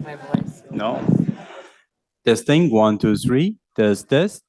my voice. No. Testing, 1, 2, 3. Test.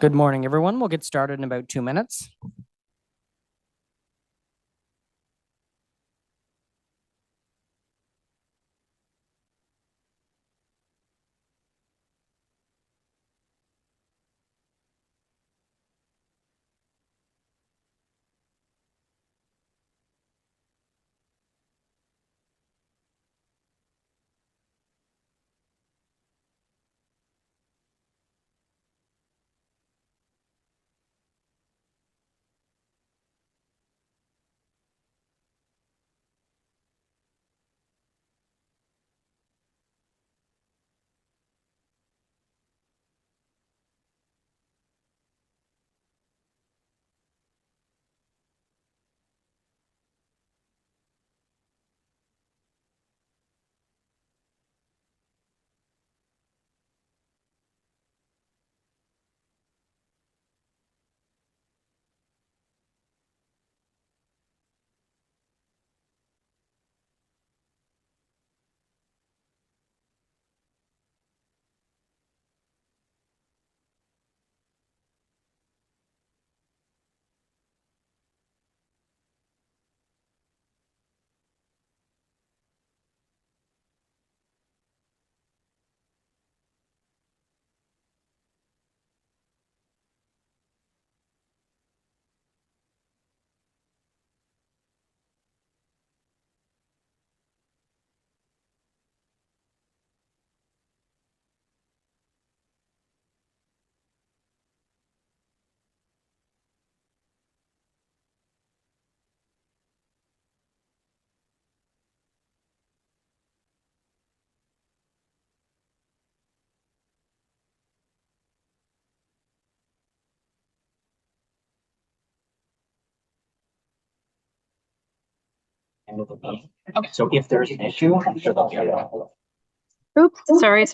Good morning, everyone. We'll get started in about 2 minutes. Okay, so if there's an issue, I'm sure they'll get it. Oops, sorry.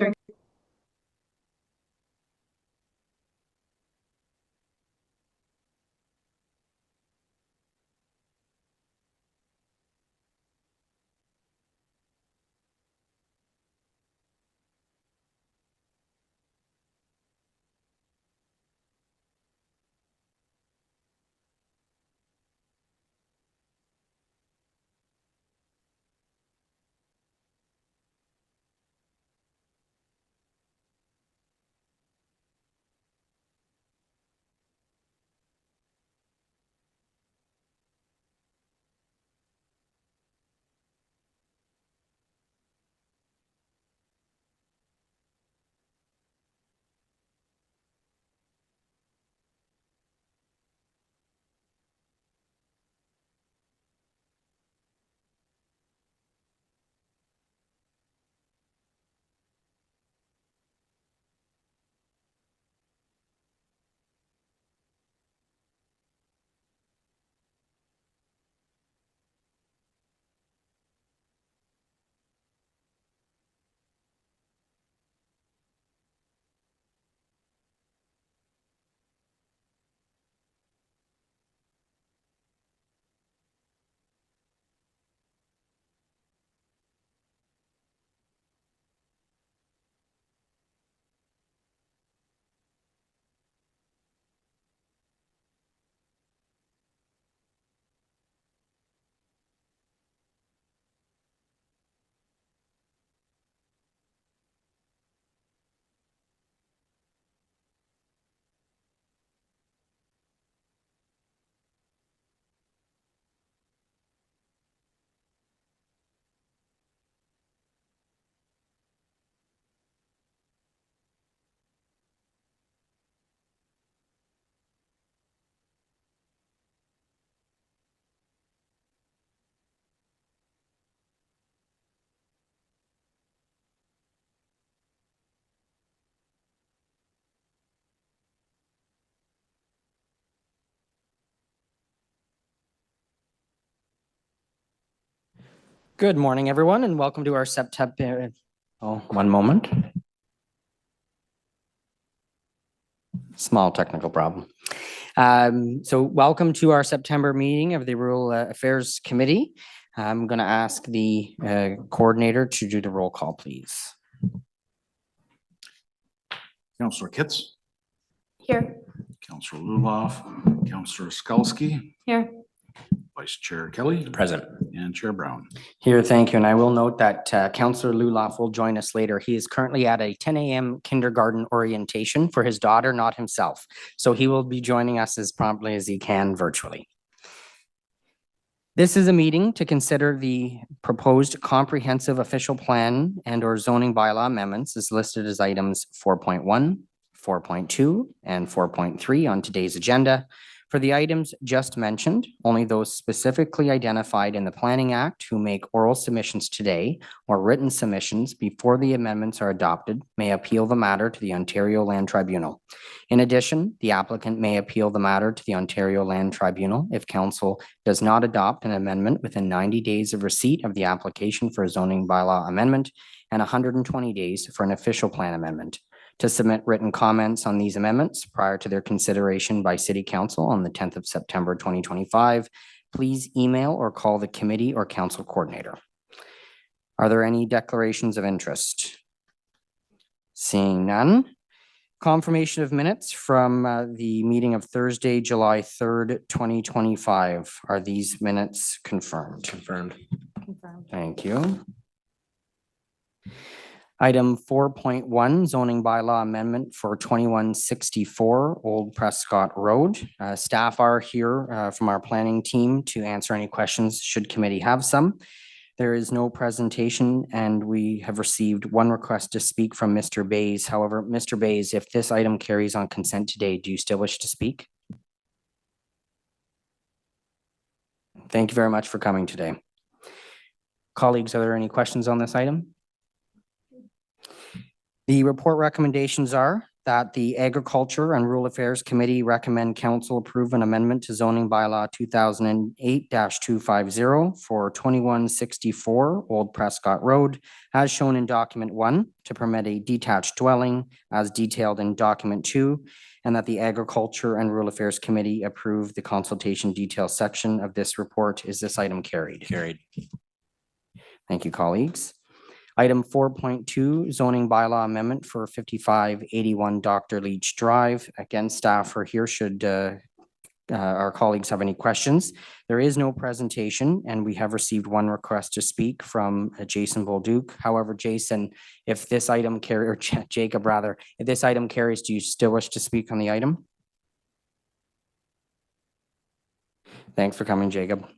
Good morning, everyone, and welcome to our September. Oh, one moment. Small technical problem. So welcome to our September meeting of the Rural Affairs Committee. I'm going to ask the coordinator to do the roll call, please. Councillor Kitts, Here. Counselor Luloff, Counselor Skalsky, Here. Vice Chair Kelly, Present. and Chair Brown. Here, thank you. And I will note that Counselor Luloff will join us later. He is currently at a 10 a.m. kindergarten orientation for his daughter, not himself. So he will be joining us as promptly as he can virtually. This is a meeting to consider the proposed comprehensive official plan and or zoning bylaw amendments as listed as items 4.1, 4.2, and 4.3 on today's agenda. For the items just mentioned, only those specifically identified in the Planning Act who make oral submissions today or written submissions before the amendments are adopted may appeal the matter to the Ontario Land Tribunal. In addition, the applicant may appeal the matter to the Ontario Land Tribunal if council does not adopt an amendment within 90 days of receipt of the application for a zoning bylaw amendment and 120 days for an official plan amendment. To submit written comments on these amendments prior to their consideration by City Council on the 10th of September 2025, please email or call the committee or council coordinator. Are there any declarations of interest? Seeing none. Confirmation of minutes from the meeting of Thursday, July 3rd, 2025. Are these minutes confirmed? Confirmed. Thank you. Item 4.1 zoning bylaw amendment for 2164 Old Prescott Road. Staff are here from our planning team to answer any questions should committee have some. There is no presentation and we have received one request to speak from Mr. Bays. However, Mr. Bays, if this item carries on consent today, do you still wish to speak? Thank you very much for coming today. Colleagues, are there any questions on this item? The report recommendations are that the Agriculture and Rural Affairs Committee recommend council approve an amendment to zoning bylaw 2008-250 for 2164 Old Prescott Road, as shown in document 1, to permit a detached dwelling as detailed in document 2, and that the Agriculture and Rural Affairs Committee approve the consultation details section of this report. Is this item carried? Carried. Thank you, colleagues. Item 4.2 zoning bylaw amendment for 5581 Dr. Leach Drive. Again, staff are here should our colleagues have any questions. There is no presentation and we have received one request to speak from Jason Bolduc. However, Jason, if this item carries, or Jacob rather, if this item carries, do you still wish to speak on the item? Thanks for coming, Jacob.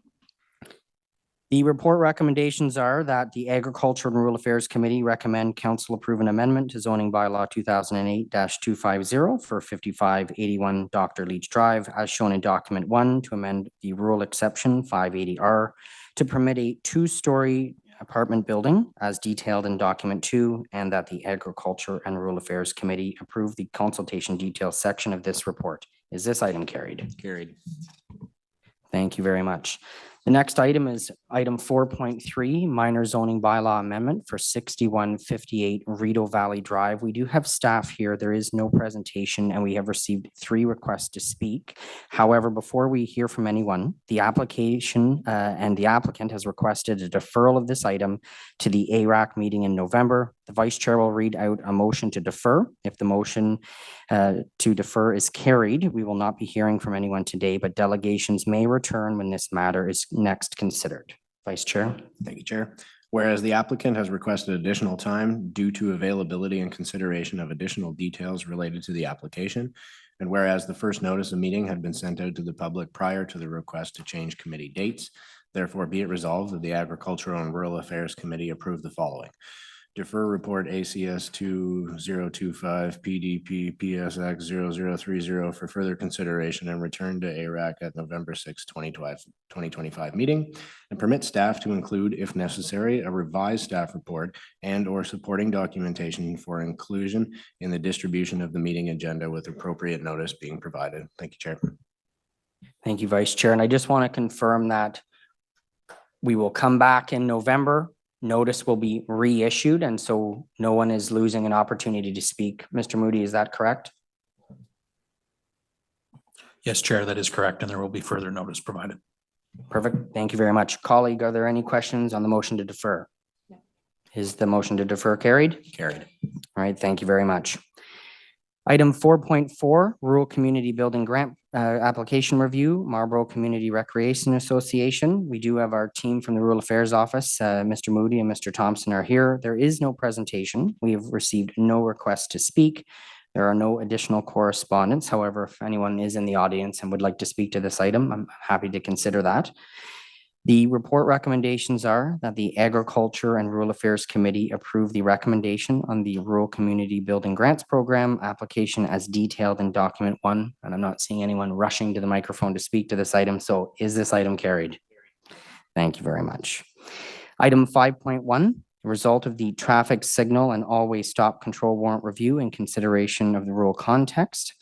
The report recommendations are that the Agriculture and Rural Affairs Committee recommend council approve an amendment to zoning bylaw 2008-250 for 5581 Dr. Leach Drive, as shown in document 1, to amend the rural exception 580R to permit a 2-story apartment building as detailed in document 2, and that the Agriculture and Rural Affairs Committee approve the consultation details section of this report. Is this item carried? Carried. Thank you very much. The next item is item 4.3, minor zoning bylaw amendment for 6158 Rideau Valley Drive. We do have staff here. There is no presentation and we have received 3 requests to speak. However, before we hear from anyone, the application and the applicant has requested a deferral of this item to the ARAC meeting in November. The vice chair will read out a motion to defer. If the motion to defer is carried, we will not be hearing from anyone today, but delegations may return when this matter is next considered. Vice Chair. Thank you, Chair. Whereas the applicant has requested additional time due to availability and consideration of additional details related to the application, and whereas the first notice of meeting had been sent out to the public prior to the request to change committee dates, therefore be it resolved that the Agricultural and Rural Affairs Committee approve the following. Defer report ACS 2025 PDP PSX 0030 for further consideration and return to ARAC at November 6, 2025 meeting, and permit staff to include, if necessary, a revised staff report and or supporting documentation for inclusion in the distribution of the meeting agenda with appropriate notice being provided. Thank you, Chair. Thank you, Vice Chair. And I just want to confirm that we will come back in November. Notice will be reissued, and so no one is losing an opportunity to speak. Mr. Moody, is that correct? Yes, Chair, that is correct, and there will be further notice provided. Perfect. Thank you very much. Colleague, are there any questions on the motion to defer? No. Is the motion to defer carried? Carried. All right, thank you very much. Item 4.4, Rural Community Building Grant Application Review, Marlborough Community Recreation Association. We do have our team from the Rural Affairs Office, Mr. Moody and Mr. Thompson are here. There is no presentation. We have received no requests to speak. There are no additional correspondence. However, if anyone is in the audience and would like to speak to this item, I'm happy to consider that. The report recommendations are that the Agriculture and Rural Affairs Committee approve the recommendation on the Rural Community Building Grants Program application as detailed in document 1. And I'm not seeing anyone rushing to the microphone to speak to this item. So is this item carried? Thank you very much. Item 5.1, the result of the traffic signal and always stop control warrant review in consideration of the rural context.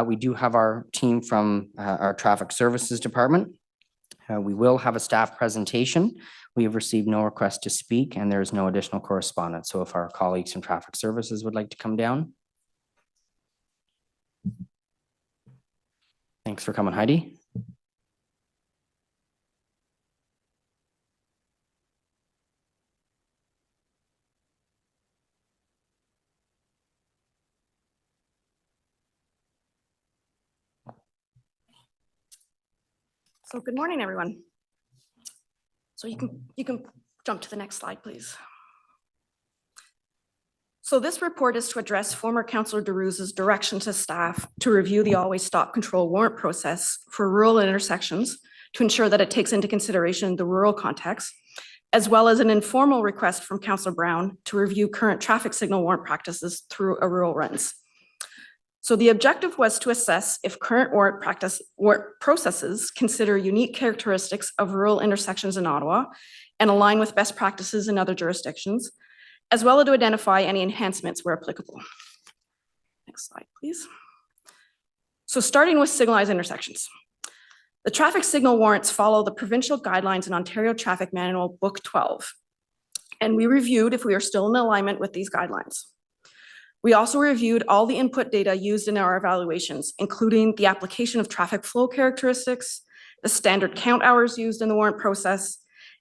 We do have our team from our Traffic Services Department. We will have a staff presentation. We have received no request to speak and there is no additional correspondence. So if our colleagues from Traffic Services would like to come down. Thanks for coming, Heidi. So good morning, everyone. So you can jump to the next slide, please. So this report is to address former Councillor DeRuse's direction to staff to review the always stop control warrant process for rural intersections to ensure that it takes into consideration the rural context, as well as an informal request from Councillor Brown to review current traffic signal warrant practices through a rural lens. So the objective was to assess if current warrant processes consider unique characteristics of rural intersections in Ottawa and align with best practices in other jurisdictions, as well as to identify any enhancements where applicable. Next slide, please. So starting with signalized intersections. The traffic signal warrants follow the provincial guidelines in Ontario Traffic Manual Book 12. And we reviewed if we are still in alignment with these guidelines. We also reviewed all the input data used in our evaluations, including the application of traffic flow characteristics, the standard count hours used in the warrant process,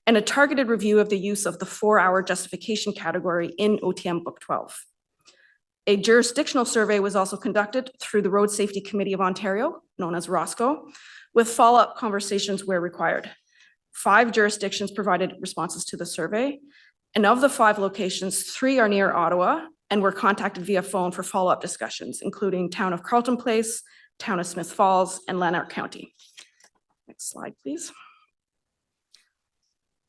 and a targeted review of the use of the 4-hour justification category in OTM Book 12. A jurisdictional survey was also conducted through the Road Safety Committee of Ontario, known as ROSCO, with follow-up conversations where required. 5 jurisdictions provided responses to the survey, and of the 5 locations, 3 are near Ottawa, and were contacted via phone for follow-up discussions, including Town of Carleton Place, Town of Smith Falls, and Lanark County. Next slide, please.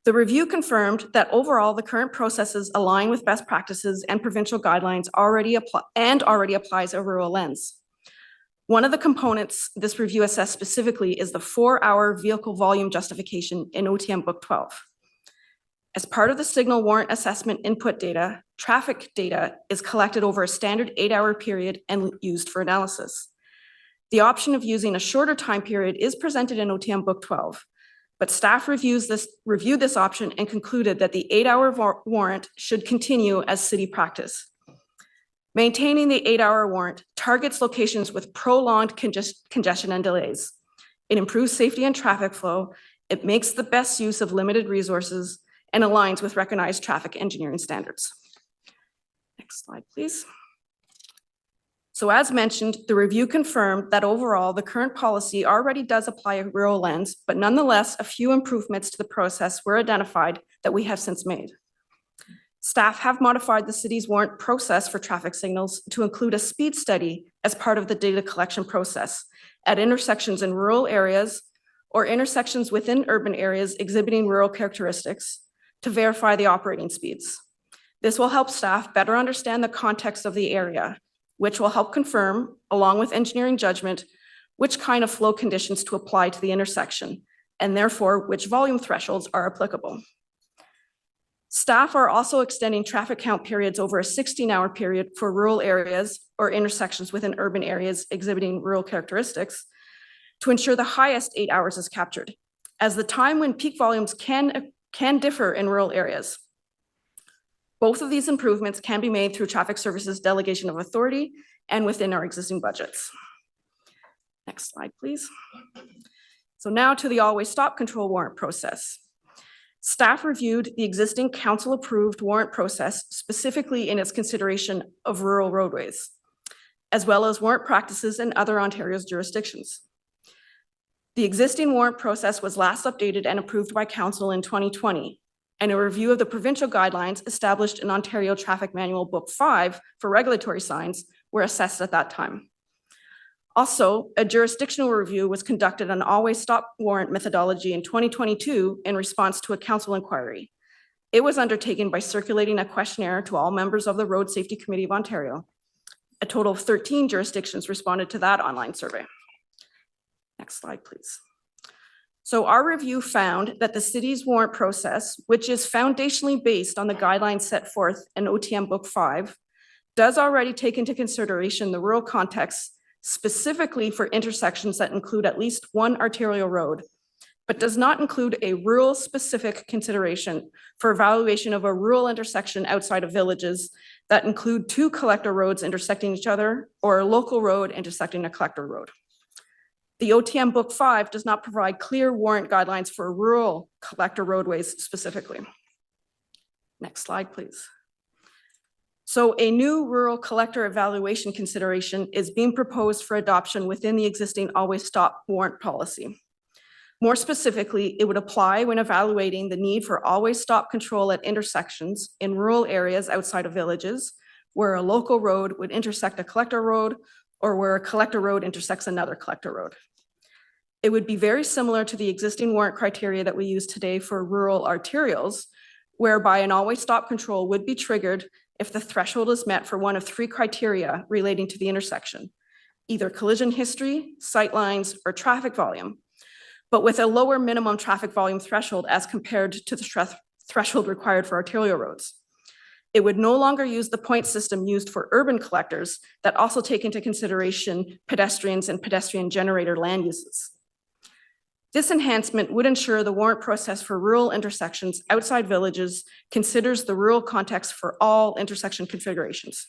The review confirmed that overall, the current processes align with best practices and provincial guidelines already applies a rural lens. One of the components this review assessed specifically is the 4-hour vehicle volume justification in OTM Book 12. As part of the signal warrant assessment input data, traffic data is collected over a standard 8-hour period and used for analysis. The option of using a shorter time period is presented in OTM Book 12, but staff reviewed this option and concluded that the 8-hour warrant should continue as city practice. Maintaining the 8-hour warrant targets locations with prolonged congestion and delays. It improves safety and traffic flow. It makes the best use of limited resources and aligns with recognized traffic engineering standards. Next slide, please. So as mentioned, the review confirmed that overall, the current policy already does apply a rural lens, but nonetheless, a few improvements to the process were identified that we have since made. Staff have modified the city's warrant process for traffic signals to include a speed study as part of the data collection process at intersections in rural areas or intersections within urban areas exhibiting rural characteristics to verify the operating speeds. This will help staff better understand the context of the area, which will help confirm, along with engineering judgment, which kind of flow conditions to apply to the intersection, and therefore which volume thresholds are applicable. Staff are also extending traffic count periods over a 16-hour period for rural areas or intersections within urban areas exhibiting rural characteristics to ensure the highest 8 hours is captured, as the time when peak volumes can differ in rural areas. Both of these improvements can be made through Traffic Services delegation of authority and within our existing budgets. Next slide, please. So now to the always stop control warrant process. Staff reviewed the existing council-approved warrant process, specifically in its consideration of rural roadways. as well as warrant practices in other Ontario's jurisdictions. The existing warrant process was last updated and approved by Council in 2020, and a review of the provincial guidelines established in Ontario Traffic Manual Book 5 for regulatory signs were assessed at that time. Also, a jurisdictional review was conducted on always stop warrant methodology in 2022 in response to a council inquiry. It was undertaken by circulating a questionnaire to all members of the Road Safety Committee of Ontario. A total of 13 jurisdictions responded to that online survey. Next slide, please. So our review found that the city's warrant process, which is foundationally based on the guidelines set forth in OTM Book 5, does already take into consideration the rural context, specifically for intersections that include at least one arterial road, but does not include a rural-specific consideration for evaluation of a rural intersection outside of villages that include two collector roads intersecting each other or a local road intersecting a collector road. The OTM Book 5 does not provide clear warrant guidelines for rural collector roadways specifically. Next slide, please. So a new rural collector evaluation consideration is being proposed for adoption within the existing always stop warrant policy. More specifically, it would apply when evaluating the need for always stop control at intersections in rural areas outside of villages, where a local road would intersect a collector road or where a collector road intersects another collector road. It would be very similar to the existing warrant criteria that we use today for rural arterials, whereby an always stop control would be triggered if the threshold is met for one of three criteria relating to the intersection, either collision history, sight lines, or traffic volume, but with a lower minimum traffic volume threshold as compared to the threshold required for arterial roads. It would no longer use the point system used for urban collectors that also take into consideration pedestrians and pedestrian generator land uses. This enhancement would ensure the warrant process for rural intersections outside villages considers the rural context for all intersection configurations.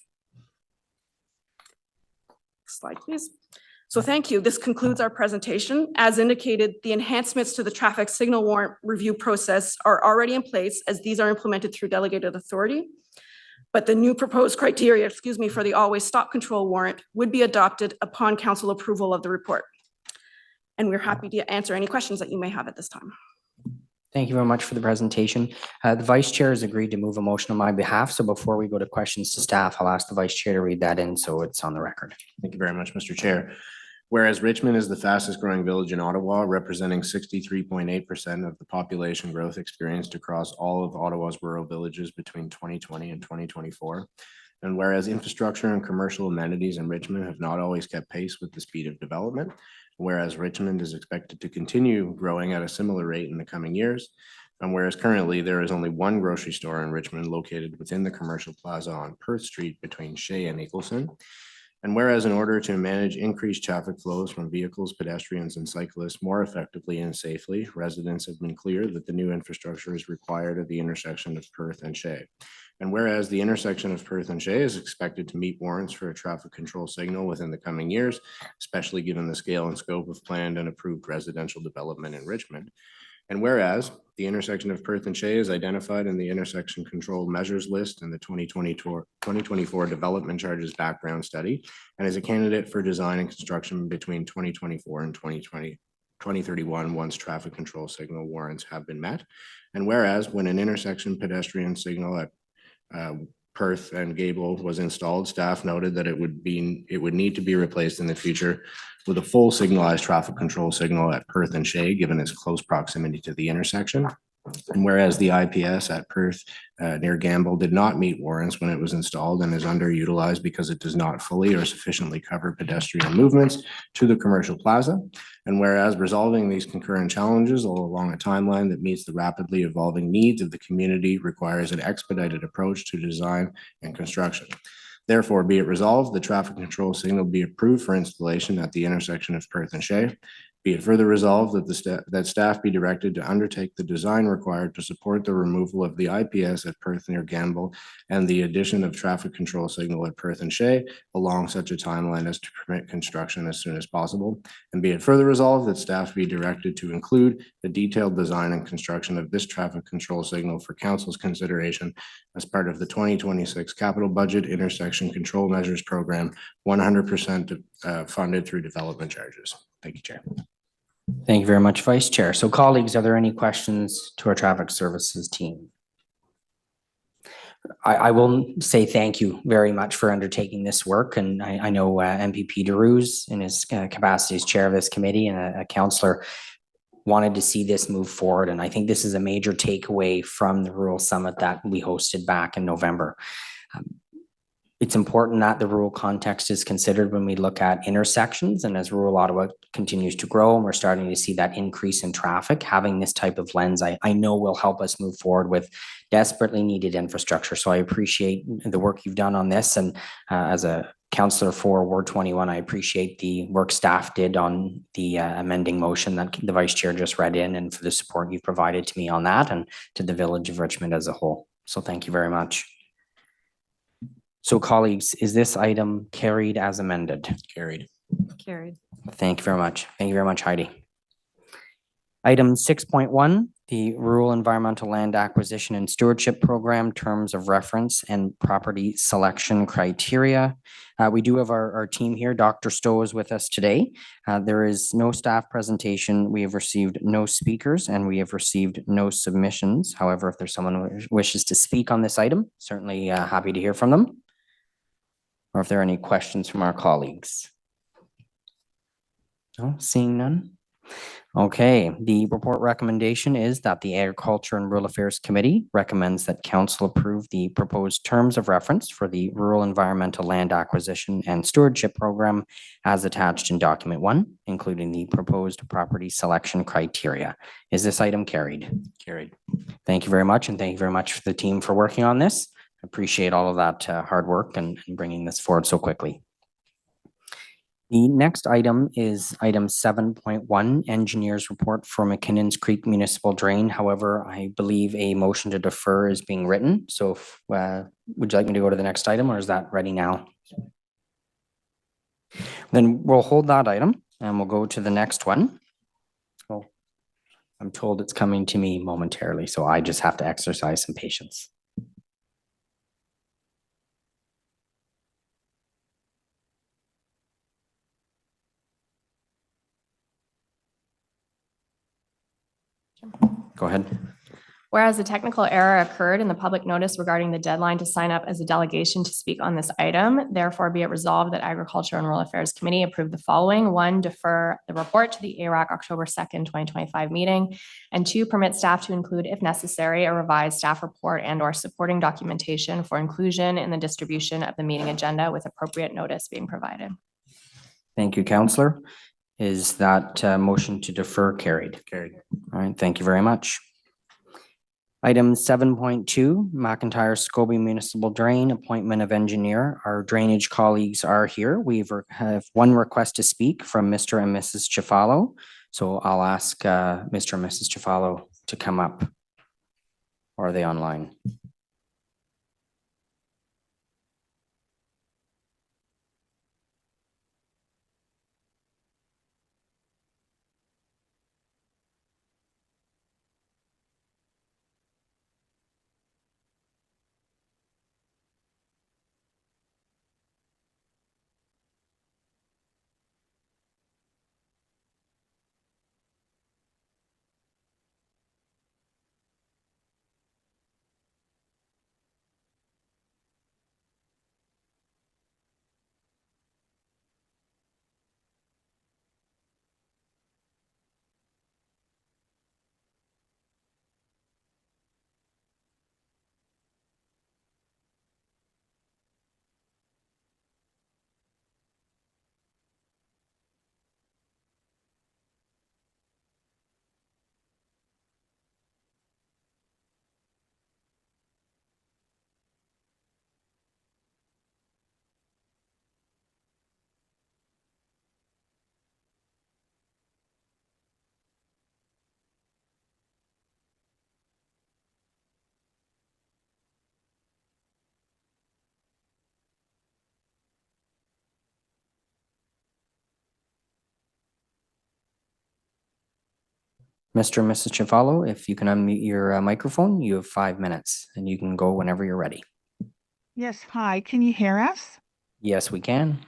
Next slide, please. So thank you. This concludes our presentation. As indicated, the enhancements to the traffic signal warrant review process are already in place as these are implemented through delegated authority. But the new proposed criteria, for the always stop control warrant would be adopted upon council approval of the report. And we're happy to answer any questions that you may have at this time. Thank you very much for the presentation. The Vice Chair has agreed to move a motion on my behalf. So before we go to questions to staff, I'll ask the Vice Chair to read that in so it's on the record. Thank you very much, Mr. Chair. Whereas Richmond is the fastest growing village in Ottawa, representing 63.8% of the population growth experienced across all of Ottawa's rural villages between 2020 and 2024. And whereas infrastructure and commercial amenities in Richmond have not always kept pace with the speed of development, whereas Richmond is expected to continue growing at a similar rate in the coming years, and whereas currently there is only one grocery store in Richmond located within the commercial plaza on Perth Street between Shea and Eagleson, and whereas in order to manage increased traffic flows from vehicles, pedestrians, and cyclists more effectively and safely, residents have been clear that the new infrastructure is required at the intersection of Perth and Shea. And whereas the intersection of Perth and Shea is expected to meet warrants for a traffic control signal within the coming years, especially given the scale and scope of planned and approved residential development in Richmond. And whereas the intersection of Perth and Shea is identified in the intersection control measures list in the 2024 development charges background study and is a candidate for design and construction between 2024 and 2031 once traffic control signal warrants have been met. And whereas when an intersection pedestrian signal at Perth and Gable was installed, staff noted that it would need to be replaced in the future with a full signalized traffic control signal at Perth and Shea, given its close proximity to the intersection. And whereas the IPS at Perth near Gamble did not meet warrants when it was installed and is underutilized because it does not fully or sufficiently cover pedestrian movements to the commercial plaza. And whereas resolving these concurrent challenges along a timeline that meets the rapidly evolving needs of the community requires an expedited approach to design and construction. Therefore, be it resolved, the traffic control signal be approved for installation at the intersection of Perth and Shea. Be it further resolved that staff be directed to undertake the design required to support the removal of the IPS at Perth near Gamble and the addition of traffic control signal at Perth and Shea along such a timeline as to permit construction as soon as possible. And be it further resolved that staff be directed to include the detailed design and construction of this traffic control signal for council's consideration as part of the 2026 capital budget intersection control measures program, 100% funded through development charges. Thank you, Chair. Thank you very much, Vice Chair. So colleagues, are there any questions to our traffic services team? I will say thank you very much for undertaking this work. And I know MPP DeRuz in his capacity as chair of this committee and a councillor wanted to see this move forward. And I think this is a major takeaway from the rural summit that we hosted back in November. It's important that the rural context is considered when we look at intersections, and as rural Ottawa continues to grow and we're starting to see that increase in traffic, having this type of lens, I know will help us move forward with desperately needed infrastructure. So I appreciate the work you've done on this, and as a councillor for Ward 21, I appreciate the work staff did on the amending motion that the Vice Chair just read in, and for the support you've provided to me on that and to the Village of Richmond as a whole. So thank you very much. So colleagues, is this item carried as amended? Carried. Carried. Thank you very much. Thank you very much, Heidi. Item 6.1, the Rural Environmental Land Acquisition and Stewardship Program Terms of Reference and Property Selection Criteria. We do have our team here. Dr. Stowe is with us today. There is no staff presentation. We have received no speakers and we have received no submissions. However, if there's someone who wishes to speak on this item, certainly happy to hear from them. Or if there are any questions from our colleagues. No, seeing none. Okay, the report recommendation is that the Agriculture and Rural Affairs Committee recommends that council approve the proposed terms of reference for the Rural Environmental Land Acquisition and Stewardship Program as attached in document 1, including the proposed property selection criteria. Is this item carried? Carried. Thank you very much, and thank you very much for the team for working on this. Appreciate all of that hard work and bringing this forward so quickly. The next item is item 7.1, engineer's report for McKinnon's Creek Municipal Drain. However, I believe a motion to defer is being written. So if, would you like me to go to the next item, or is that ready now? Then we'll hold that item and we'll go to the next one. Oh, I'm told it's coming to me momentarily, so I just have to exercise some patience. Go ahead. Whereas a technical error occurred in the public notice regarding the deadline to sign up as a delegation to speak on this item, therefore be it resolved that Agriculture and Rural Affairs Committee approve the following. 1, defer the report to the ARAC October 2nd, 2025 meeting, and 2, permit staff to include, if necessary, a revised staff report and/or supporting documentation for inclusion in the distribution of the meeting agenda with appropriate notice being provided. Thank you, Councillor. Is that motion to defer carried? Carried. All right, thank you very much. Item 7.2, McIntyre-Scobie Municipal Drain, appointment of engineer. Our drainage colleagues are here. We have one request to speak from Mr. and Mrs. Chifalo. So I'll ask Mr. and Mrs. Chifalo to come up. Or are they online? Mr. and Mrs. Chafalo, if you can unmute your microphone, you have 5 minutes and you can go whenever you're ready. Yes, hi, can you hear us? Yes, we can.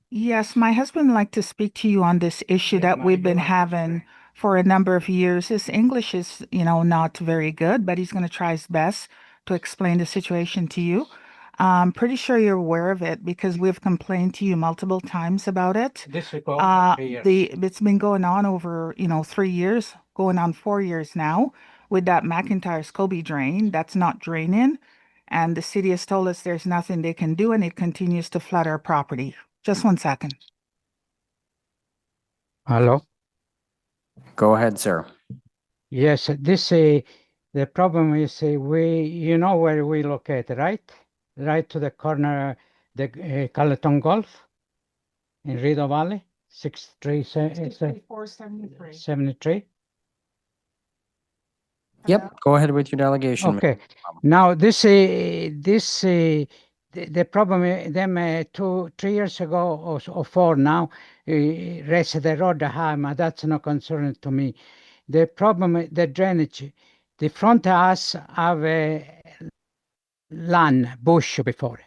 Yes, my husband would like to speak to you on this issue that we've been having for a number of years. His English is, not very good, but he's going to try his best to explain the situation to you. I'm pretty sure you're aware of it because we've complained to you multiple times about it. It's been going on over, 3 years, going on 4 years now with that McIntyre Scobie drain that's not draining. And the city has told us there's nothing they can do and it continues to flood our property. Just 1 second. Hello. Go ahead, sir. Yes, the problem is where we locate, right? Right to the corner, the Carleton Golf in Rideau Valley, 63473. Yep, go ahead with your delegation. Okay. Now the problem, them 3 years ago or 4 now, raised the road high, but that's no concern to me. The problem, the drainage, the front of us have a land, bush before.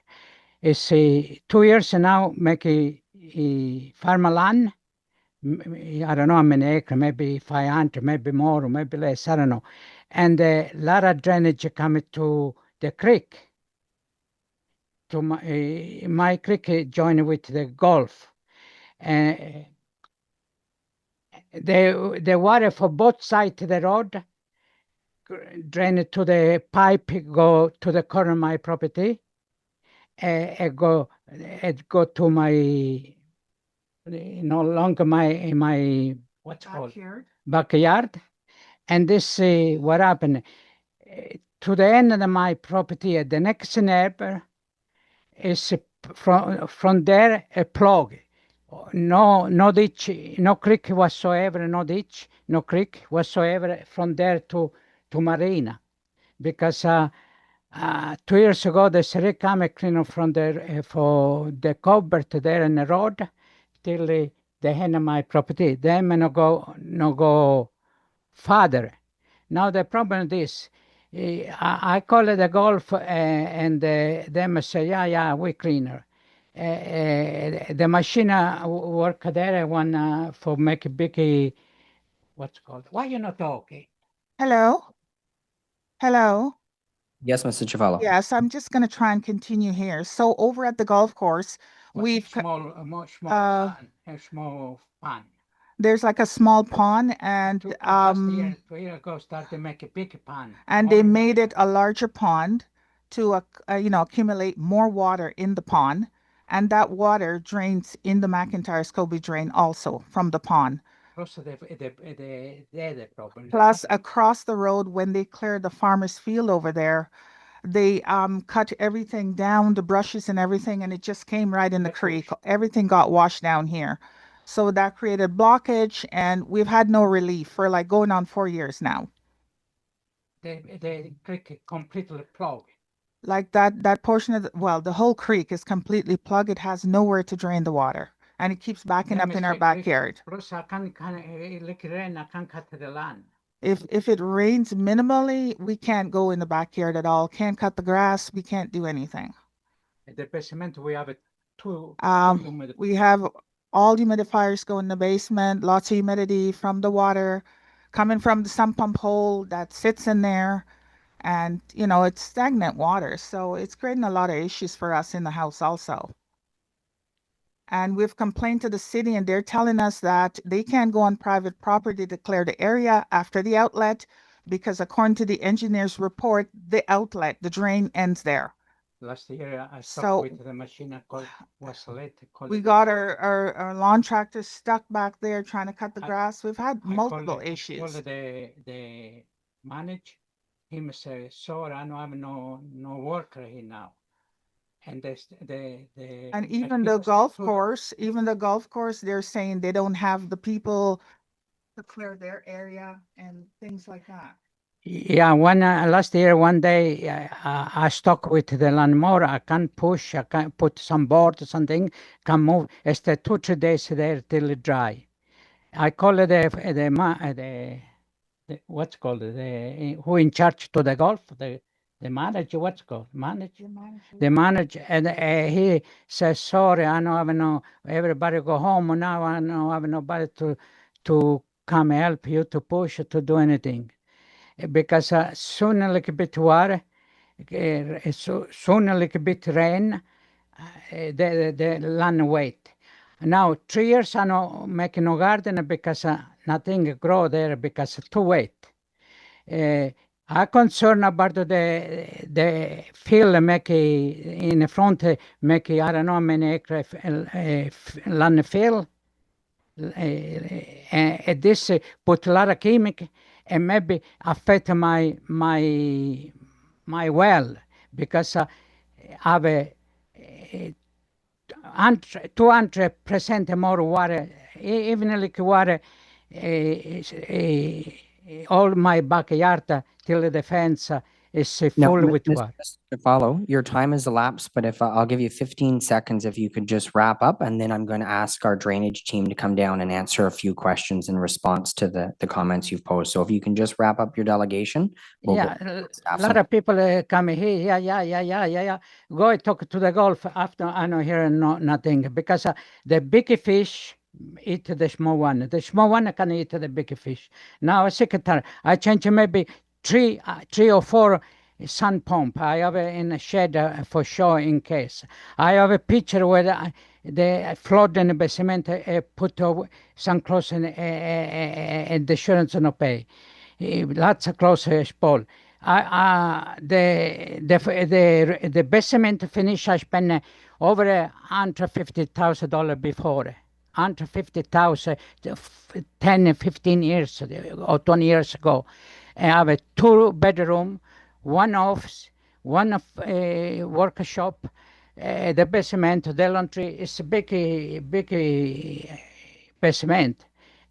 It's 2 years now, make a farmland. I don't know how many acres, maybe 500, maybe more, or maybe less, I don't know. And a lot of drainage coming to the creek. To my creek join with the Gulf. The water for both sides of the road drain to the pipe, go to the corner of my property. It go to my no longer my what's called backyard. And this what happened to the end of my property. The next neighbor is from there a plug. No ditch, no creek whatsoever, no ditch, no creek whatsoever from there to Marina, because 2 years ago the city came clean from there for the culvert there in the road till the end of my property. Them no go farther. Now the problem is this. I call it the Gulf and them say, yeah, we cleaner. The machine work there one for make a big, what's called? Why you not talking? Hello? Hello? Yes, Mr. Chafalo. Yes, I'm just going to try and continue here. So over at the golf course, we've Small pond. there's like a small pond and 2 years ago started to make a big pond. and they made it a larger pond to accumulate more water in the pond, and that water drains in the McIntyre Scobie drain also from the pond. The problem. Plus, across the road, when they cleared the farmer's field over there, they cut everything down, the brushes and everything, and it just came right in the creek. Everything got washed down here. So that created blockage, and we've had no relief for like going on 4 years now. The creek completely plugged. Like that portion of the whole creek is completely plugged. It has nowhere to drain the water, and it keeps backing up in our backyard. Plus, I can't cut the land. If it rains minimally, we can't go in the backyard at all. Can't cut the grass. We can't do anything. The basement, we have we have all humidifiers go in the basement. Lots of humidity from the water coming from the sump pump hole that sits in there. And, it's stagnant water. So it's creating a lot of issues for us in the house also. And we've complained to the city and they're telling us that they can't go on private property to clear the area after the outlet because according to the engineer's report, the outlet, the drain ends there. Last year, I stopped with the machine. Was late. We got our lawn tractor stuck back there trying to cut the grass. We've had multiple issues. Called the manager. Him say, sorry, I don't have no worker here now. And and even the golf course, they're saying they don't have the people to clear their area and things like that. Yeah, last year, one day, I stuck with the lawnmower. I can't push. I can't put some board or something. Can move. It's the 2-3 days there till it dry. I call it the what's called, who in charge to the golf, the manager, what's called, manager? The manager, and he says, sorry, I don't have no, everybody go home now, I don't have nobody to come help you, to push, to do anything. Because soon a little bit water, soon a little bit rain, the land wait. Now 3 years I no make no garden because nothing grow there because too wet. I concerned about the field make in the front make I don't know many acre land field. This put a lot of chemical and maybe affect my well because I have a 200% more water, even like water, all my backyard till the fence is No, full with Mr. water. Follow, your time has elapsed, but if I'll give you 15 seconds, if you could just wrap up, and then I'm going to ask our drainage team to come down and answer a few questions in response to the comments you've posed. So if you can just wrap up your delegation. we'll go- Yeah, have a lot some- of people come here. Yeah. Go talk to the golf after I know here nothing because the big fish eat the small one. The small one can eat the big fish. Now, secretary, I change maybe three or four sun pump. I have in a shed for sure in case. I have a picture where the flood in the basement put some clothes and the insurance no pay. Lots of clothes spoil. The basement finish I spent over $150,000 before. 150,000 10, 15 years or 20 years ago. I have a 2-bedroom, one office, one workshop, the basement, the laundry is a big basement.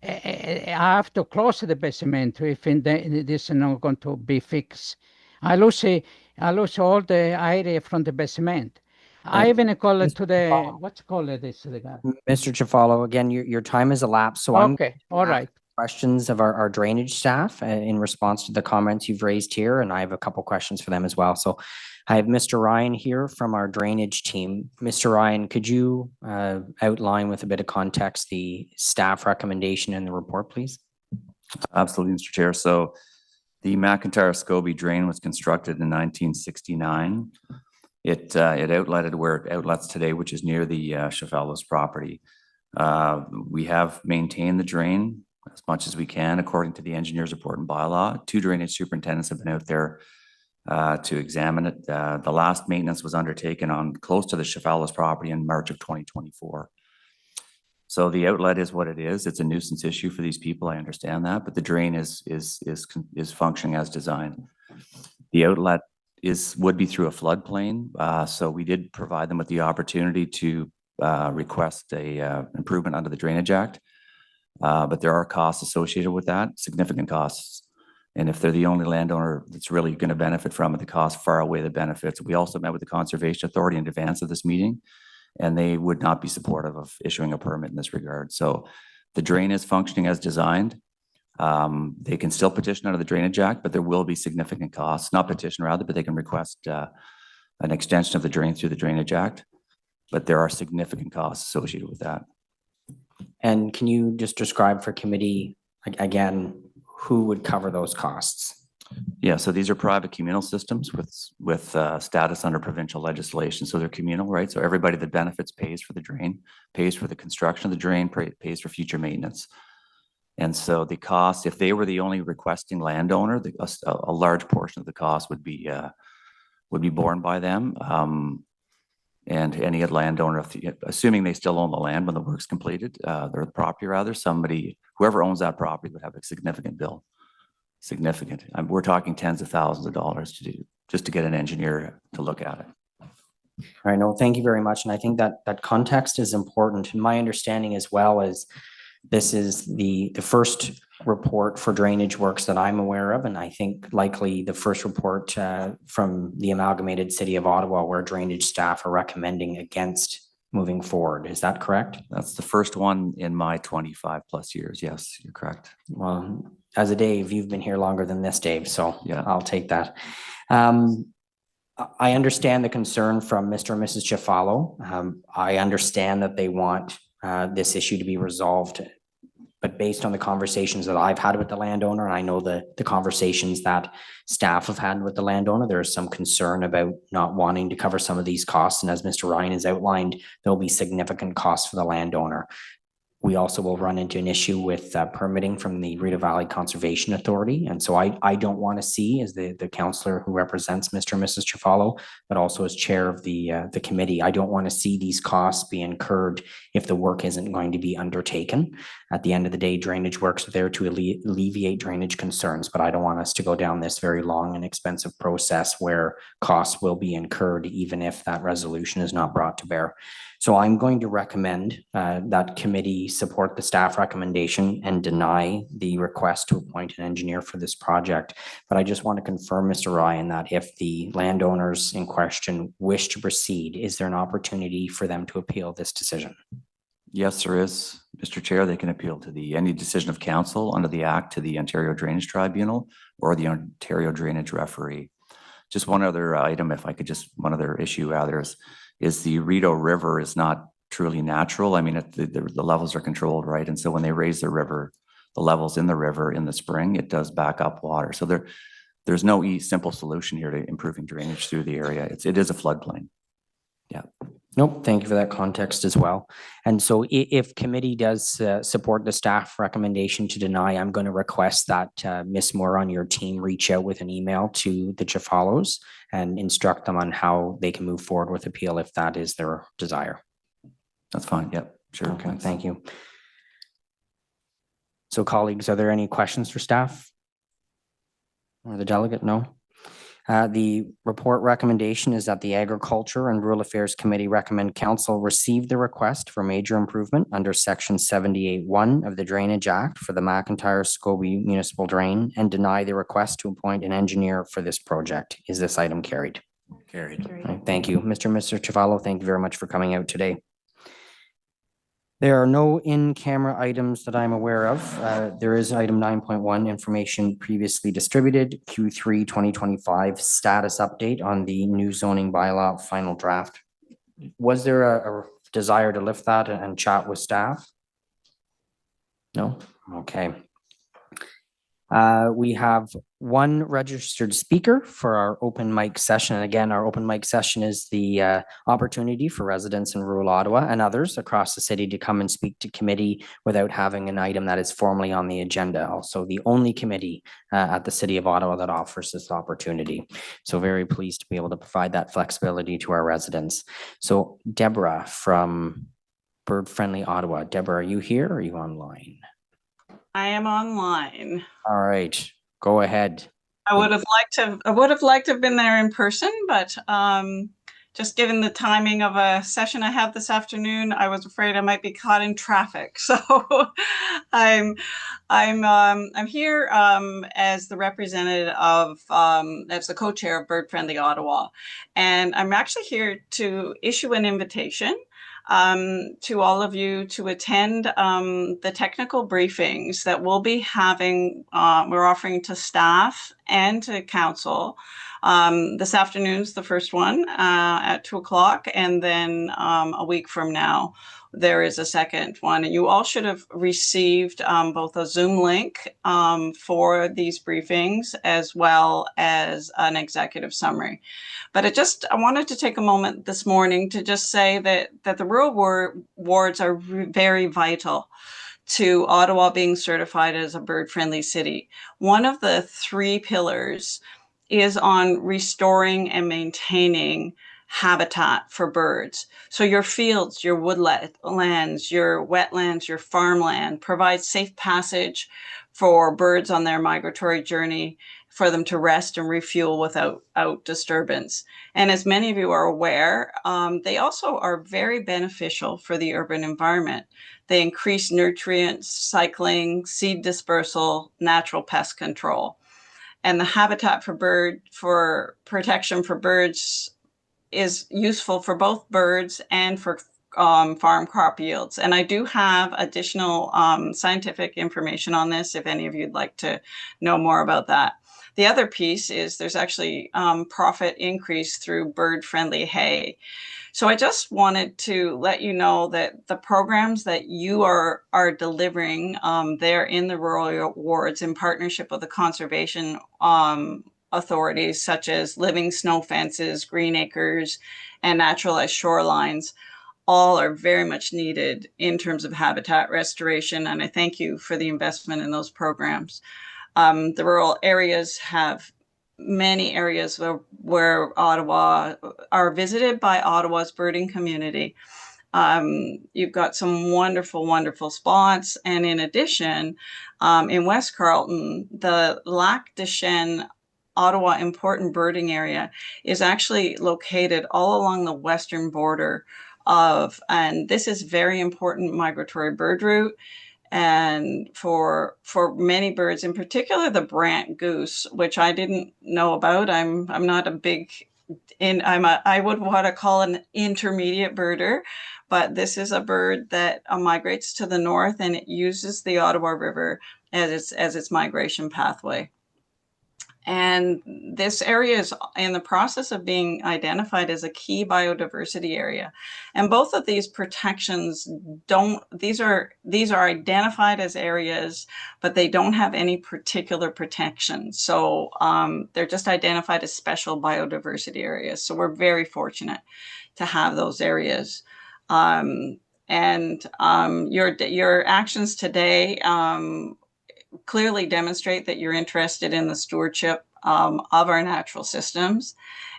I have to close the basement if this is not going to be fixed. I lose all the area from the basement. I even call it to the, what's called this? The guy? Mr. Chafalo, again, your time has elapsed, so I'm Okay, all right. questions of our drainage staff in response to the comments you've raised here, and I have a couple questions for them as well. So I have Mr. Ryan here from our drainage team. Mr. Ryan, could you outline with a bit of context the staff recommendation in the report, please? Absolutely, Mr. Chair. So the McIntyre-Scobie drain was constructed in 1969. It outletted where it outlets today, which is near the Chafello's property. We have maintained the drain as much as we can according to the engineer's report and bylaw. 2 drainage superintendents have been out there to examine it. The last maintenance was undertaken on close to the Chafello's property in March of 2024. So the outlet is what it is. It's a nuisance issue for these people. I understand that, but the drain is functioning as designed. The outlet would be through a floodplain. So we did provide them with the opportunity to request a improvement under the Drainage Act. But there are costs associated with that, significant costs. And if they're the only landowner that's really going to benefit from it, the costs far outweigh the benefits. We also met with the Conservation Authority in advance of this meeting, and they would not be supportive of issuing a permit in this regard. So the drain is functioning as designed. They can still petition under the Drainage Act, but there will be significant costs, not petition rather, but they can request an extension of the drain through the Drainage Act. But there are significant costs associated with that. And can you just describe for committee, again, who would cover those costs? Yeah, so these are private communal systems with status under provincial legislation. So they're communal, right? So everybody that benefits pays for the drain, pays for the construction of the drain, pays for future maintenance. And so the cost, if they were the only requesting landowner, a large portion of the cost would be borne by them. And any landowner, assuming they still own the land when the work's completed, their property rather, whoever owns that property would have a significant bill. Significant. We're talking tens of thousands of dollars just to get an engineer to look at it. All right, no, thank you very much. And I think that context is important. And my understanding as well is this is the first report for drainage works that I'm aware of. And I think likely the first report from the amalgamated city of Ottawa where drainage staff are recommending against moving forward. Is that correct? That's the first one in my 25+ years. Yes, you're correct. Well, as a Dave, you've been here longer than this, Dave, so Yeah. I'll take that. I understand the concern from Mr. and Mrs. Chafalo. I understand that they want this issue to be resolved. But based on the conversations that I've had with the landowner, and I know the conversations that staff have had with the landowner, there is some concern about not wanting to cover some of these costs. And as Mr. Ryan has outlined, there'll be significant costs for the landowner. We also will run into an issue with permitting from the Rideau Valley Conservation Authority. And so I don't want to see, as the councillor who represents Mr. and Mrs. Chafalo, but also as chair of the committee, I don't want to see these costs be incurred if the work isn't going to be undertaken. At the end of the day, drainage works are there to alleviate drainage concerns, but I don't want us to go down this very long and expensive process where costs will be incurred even if that resolution is not brought to bear. So I'm going to recommend that committee support the staff recommendation and deny the request to appoint an engineer for this project. But I just want to confirm, Mr. Ryan, that if the landowners in question wish to proceed, is there an opportunity for them to appeal this decision? Yes, there is, Mr. Chair. They can appeal to any decision of council under the Act to the Ontario Drainage Tribunal or the Ontario Drainage Referee. Just one other item, if I could just, one other issue rather is the Rideau River is not truly natural. I mean, the levels are controlled, right? And so when they raise the river, the levels in the river in the spring, it does back up water. So there's no simple solution here to improving drainage through the area. It is a floodplain. Yeah. Nope. Thank you for that context as well. And so if committee does support the staff recommendation to deny, I'm going to request that Ms. Moore on your team reach out with an email to the Chafalos and instruct them on how they can move forward with appeal if that is their desire. That's fine. Yep. Sure. Okay. Thank you. So colleagues, are there any questions for staff or the delegate? No. The report recommendation is that the Agriculture and Rural Affairs Committee recommend council receive the request for major improvement under section 78(1) of the Drainage Act for the McIntyre-Scobie Municipal Drain and deny the request to appoint an engineer for this project. Is this item carried? Carried. Right, thank you. Mr. Chafalo, thank you very much for coming out today. There are no in-camera items that I'm aware of. There is item 9.1, information previously distributed, Q3 2025 status update on the new zoning bylaw final draft. Was there a desire to lift that and chat with staff? No? Okay. We have one registered speaker for our open mic session. And again, our open mic session is the opportunity for residents in rural Ottawa and others across the city to come and speak to committee without having an item that is formally on the agenda. Also, the only committee at the City of Ottawa that offers this opportunity. So very pleased to be able to provide that flexibility to our residents. So Deborah from Bird Friendly Ottawa. Deborah, are you here or are you online? I am online. All right, go ahead. I would have liked to have been there in person, but just given the timing of a session I have this afternoon, I was afraid I might be caught in traffic. So I'm here as the representative of as the co-chair of Bird Friendly Ottawa, and I'm actually here to issue an invitation to all of you to attend the technical briefings that we'll be having, we're offering to staff and to council. This afternoon's the first one at 2 o'clock, and then a week from now, there is a second one. And you all should have received both a Zoom link for these briefings as well as an executive summary. But I wanted to take a moment this morning to just say that the rural wards are very vital to Ottawa being certified as a bird-friendly city. One of the 3 pillars is on restoring and maintaining habitat for birds. So your fields, your woodlands, your wetlands, your farmland provide safe passage for birds on their migratory journey, for them to rest and refuel without disturbance. And as many of you are aware, they also are very beneficial for the urban environment. They increase nutrients, cycling, seed dispersal, natural pest control. And the habitat for protection for birds is useful for both birds and for farm crop yields. And I do have additional scientific information on this if any of you'd like to know more about that. The other piece is there's actually profit increase through bird-friendly hay. So I just wanted to let you know that the programs that you are delivering there in the rural wards in partnership with the conservation authorities such as living snow fences, green acres, and naturalized shorelines all are very much needed in terms of habitat restoration. And I thank you for the investment in those programs. The rural areas have many areas where Ottawa are visited by Ottawa's birding community. You've got some wonderful, wonderful spots. And in addition, in West Carleton, the Lac de Chêne Ottawa important birding area is actually located all along the western border and this is very important migratory bird route. And for many birds, in particular the brant goose, which I didn't know about. I'm not a big I would want to call an intermediate birder, but this is a bird that migrates to the north and it uses the Ottawa River as its migration pathway. And this area is in the process of being identified as a key biodiversity area. And both of these protections these are identified as areas, but they don't have any particular protection. So they're just identified as special biodiversity areas. So we're very fortunate to have those areas. Your actions today clearly demonstrate that you're interested in the stewardship of our natural systems.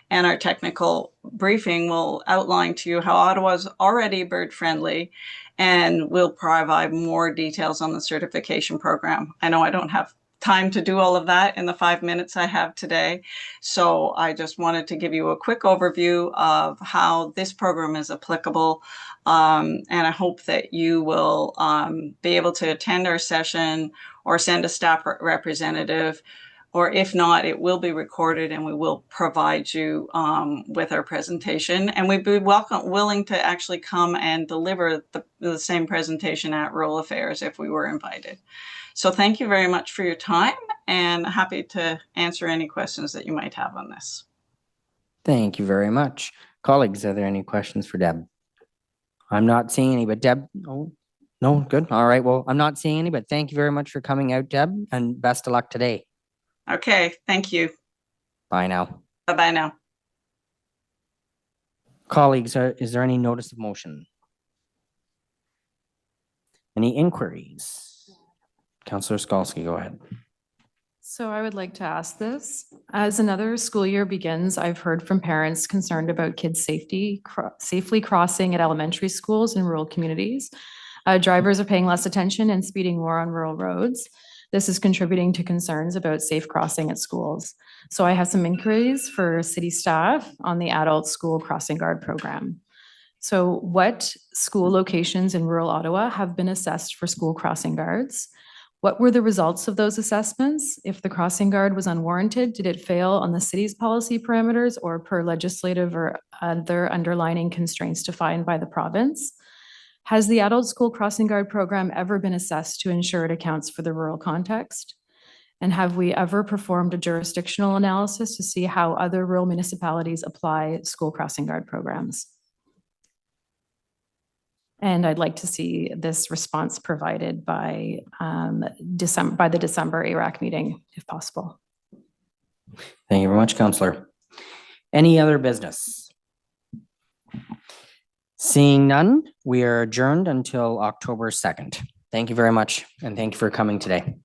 And our technical briefing will outline to you how Ottawa is already bird friendly and will provide more details on the certification program. I know I don't have time to do all of that in the 5 minutes I have today. So I just wanted to give you a quick overview of how this program is applicable. And I hope that you will be able to attend our session or send a staff representative, or if not, it will be recorded and we will provide you with our presentation. And we'd be willing to actually come and deliver the same presentation at Rural Affairs if we were invited. So thank you very much for your time and happy to answer any questions that you might have on this. Thank you very much. Colleagues, are there any questions for Deb? I'm not seeing any, but Deb, oh, no, good. All right. Well, I'm not seeing any, but thank you very much for coming out, Deb, and best of luck today. Okay. Thank you. Bye now. Bye-bye now. Colleagues, is there any notice of motion? Any inquiries? Councillor Skalski, go ahead. So I would like to ask this. As another school year begins, I've heard from parents concerned about kids' safely crossing at elementary schools in rural communities. Drivers are paying less attention and speeding more on rural roads. This is contributing to concerns about safe crossing at schools. So I have some inquiries for city staff on the adult school crossing guard program. So what school locations in rural Ottawa have been assessed for school crossing guards? What were the results of those assessments? If the crossing guard was unwarranted, did it fail on the city's policy parameters or per legislative or other underlining constraints defined by the province? Has the adult school crossing guard program ever been assessed to ensure it accounts for the rural context? And have we ever performed a jurisdictional analysis to see how other rural municipalities apply school crossing guard programs? And I'd like to see this response provided by the December ARAC meeting, if possible. Thank you very much, Councillor. Any other business? Seeing none, we are adjourned until October 2nd. Thank you very much, and thank you for coming today.